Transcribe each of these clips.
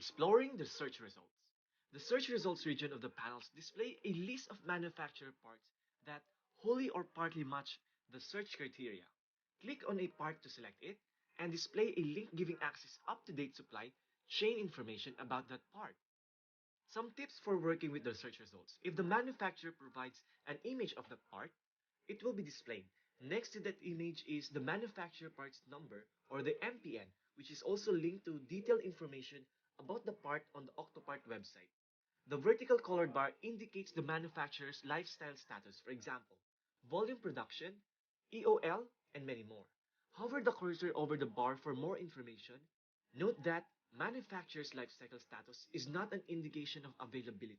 Exploring the search results. The search results region of the panels display a list of manufacturer parts that wholly or partly match the search criteria. Click on a part to select it and display a link giving access up-to-date supply chain information about that part. Some tips for working with the search results. If the manufacturer provides an image of the part, it will be displayed. Next to that image is the manufacturer parts number or the MPN, which is also linked to detailed information about the part on the Octopart website. The vertical colored bar indicates the manufacturer's lifestyle status, for example, volume production, EOL, and many more. Hover the cursor over the bar for more information. Note that manufacturer's lifecycle status is not an indication of availability.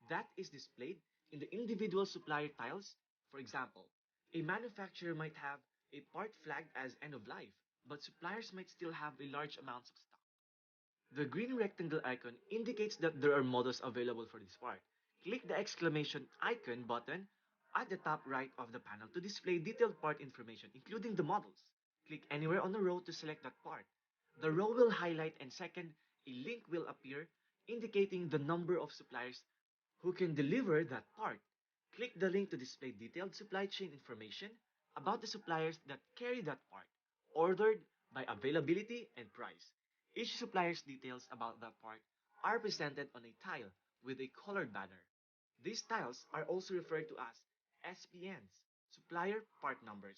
That is displayed in the individual supplier tiles. For example, a manufacturer might have a part flagged as end of life, but suppliers might still have a large amounts of stock. The green rectangle icon indicates that there are models available for this part. Click the exclamation icon button at the top right of the panel to display detailed part information, including the models. Click anywhere on the row to select that part. The row will highlight and second, a link will appear indicating the number of suppliers who can deliver that part. Click the link to display detailed supply chain information about the suppliers that carry that part, ordered by availability and price. Each supplier's details about that part are presented on a tile with a colored banner. These tiles are also referred to as SPNs, supplier part numbers.